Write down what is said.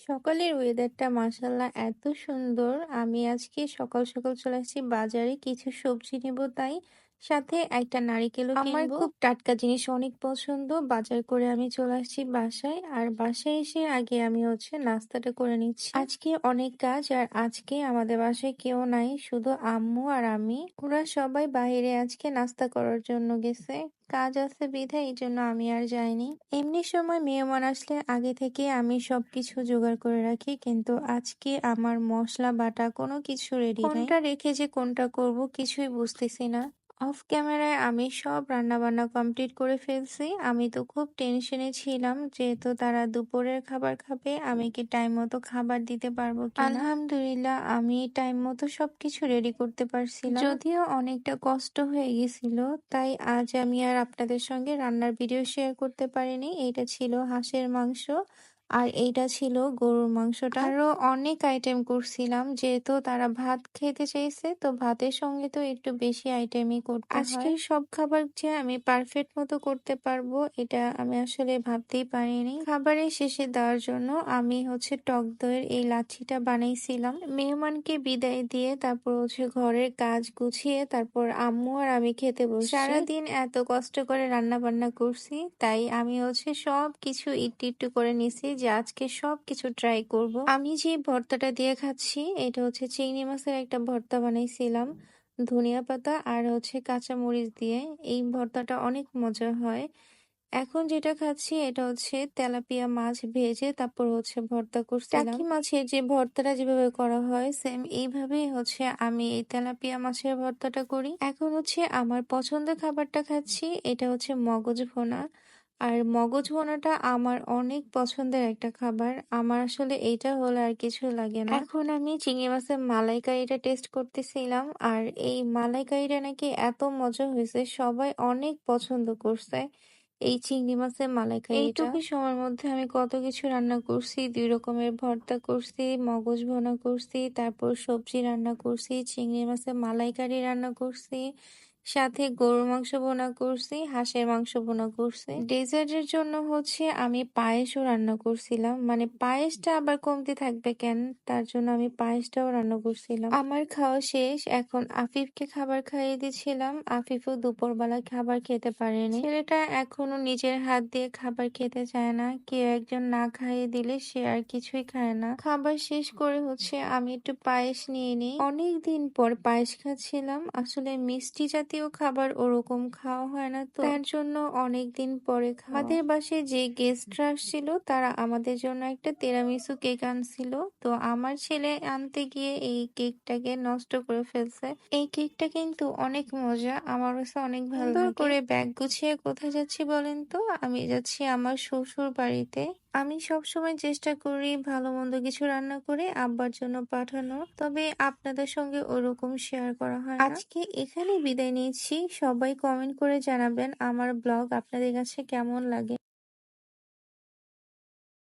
সকালের ওয়েদারটা মাশাআল্লাহ এত সুন্দর। আমি আজকে সকাল, সকাল চলে আসছি বাজারে কিছু সবজি নিবো তাই। সাথে একটা নারিকেলও আমার কিনবো। খুব টাটকা জিনিস অনেক পছন্দ। বাজার করে আমি চলে আসছি বাসায়। আর বাসায় এসে আগে আমি নাস্তাটা করে নিচ্ছি। আজকে অনেক কাজ আর আজকে আমাদের বাসায় কেউ নাই। শুধু আম্মু আর আমি। ওরা সবাই বাহিরে আজকে নাস্তা করার জন্য গেছে। কাজ আছে বিধায় এইজন্য আমি আর যাইনি। এমনি সময় মেহমান আসলে আগে থেকে আমি সবকিছু জোগাড় করে রাখি, কিন্তু আজকে আমার মসলা বাটা কোনো কিছু রেডি নাই। কোনটা রেখে যে কোনটা করব কিছুই বুঝতেছি না। অফ ক্যামেরায় আমি সব রান্নাবান্না কমপ্লিট করে ফেলছি। আমি তো খুব টেনশনে ছিলাম যেহেতু তারা দুপুরের খাবার খাবে, আমি কি টাইম মতো খাবার দিতে পারবো কিনা। আলহামদুলিল্লাহ আমি টাইম মতো সবকিছু রেডি করতে পারছিলাম, যদিও অনেকটা কষ্ট হয়ে গেছিল। তাই আজ আমি আর আপনাদের সঙ্গে রান্নার ভিডিও শেয়ার করতে পারিনি। এইটা ছিল হাঁসের মাংস আর এইটা ছিল গরুর মাংসটা। আরো অনেক আইটেম করছিলাম যেহেতু তারা ভাত খেতে চাইছে, তো ভাতের সঙ্গে তো একটু বেশি আইটেমই করতে হয়। আজকের সব খাবার যে আমি পারফেক্ট মতো করতে পারবো এটা আমি আসলে ভাবতেই পারিনি। খাবারের শেষে দেওয়ার জন্য আমি টক দইয়ের এই লাচ্ছিটা বানাইছিলাম। মেহমানকে বিদায় দিয়ে তারপর ঘরের কাজ গুছিয়ে তারপর আম্মু আর আমি খেতে বসছি। সারাদিন এত কষ্ট করে রান্না বান্না করছি, তাই আমি সবকিছু একটু একটু করে নিছি যে আজকে সবকিছু ট্রাই করব। আমি যে ভর্তাটা দিয়ে খাচ্ছি এটা চিংড়ি মাছের একটা ভর্তা বানাইছিলাম ধনিয়া পাতা আর কাঁচা মরিচ দিয়ে। এই ভর্তাটা অনেক মজা হয়। এখন যেটা খাচ্ছি এটা তেলাপিয়া মাছ ভেজে তারপর ভর্তা করছিলাম। টাকি মাছের যে ভর্তাটা যেভাবে করা হয় সেম এইভাবেই আমি এই তেলাপিয়া মাছের ভর্তাটা করি। এখন আমার পছন্দের খাবারটা খাচ্ছি, এটা মগজ ভুনা। আর মগজ ভুনাটা আমার অনেক পছন্দের একটা খাবার। আমার আসলে এইটা হলে আর কিছু লাগে না। এখন আমি চিংড়ি মাছের মালাইকারিটা টেস্ট করতেছিলাম, আর এই মালাইকারিটা নাকি এত মজা হয়েছে, সবাই অনেক পছন্দ করছে এই চিংড়ি মাছের মালাইকারিটা। এইটুকু সময়ের মধ্যে আমি কত কিছু রান্না করছি, 2 রকমের ভর্তা করছি, মগজ ভুনা করছি, তারপর সবজি রান্না করছি, চিংড়ি মাছের মালাইকারি রান্না করছি, সাথে গরুর মাংস ভুনা করছি, হাঁসের মাংস ভুনা করছি। ডেজার্টের জন্য আমি পায়েসও রান্না করছিলাম, মানে পায়েসটা আবার কমতি থাকবে কেন, তার জন্য আমি পায়েসটাও রান্না করছিলাম। আমার খাওয়া শেষ, এখন আফিফকে খাবার খাইয়ে দিচ্ছিলাম। আফিফও দুপুরবেলা খাবার খেতে পারেনি। ছেলেটা এখনো নিজের হাত দিয়ে খাবার খেতে চায় না, কেউ একজন না খাইয়ে দিলে সে আর কিছুই খায় না। খাবার শেষ করে আমি একটু পায়েস নিয়ে নিই। অনেকদিন পর পায়েস খাচ্ছিলাম। আসলে মিষ্টি জাতীয় খাবার ওরকম খাওয়া হয় না, তো তার জন্য অনেকদিন পরে খাওয়া। আমাদের বাসায় যে গেস্টরা আসছিল তারা আমাদের জন্য একটা তেরামিসু কেক আনছিল, তো আমার ছেলে আনতে গিয়ে এই কেকটাকে নষ্ট করে ফেলছে। এই কেকটা কিন্তু অনেক মজা, আমার কাছে অনেক ভালো লাগে। করে ব্যাগ গুছিয়ে কোথায় যাচ্ছি বলেন তো? আমি যাচ্ছি আমার শ্বশুর বাড়িতে। আমি সবসময় চেষ্টা করি ভালো মন্দ কিছু রান্না করে আব্বার জন্য পাঠানোর, তবে আপনাদের সঙ্গে ওরকম শেয়ার করা হয় না। আজকে এখানেই বিদায় নিচ্ছি। সবাই কমেন্ট করে জানাবেন আমার ব্লগ আপনাদের কাছে কেমন লাগে।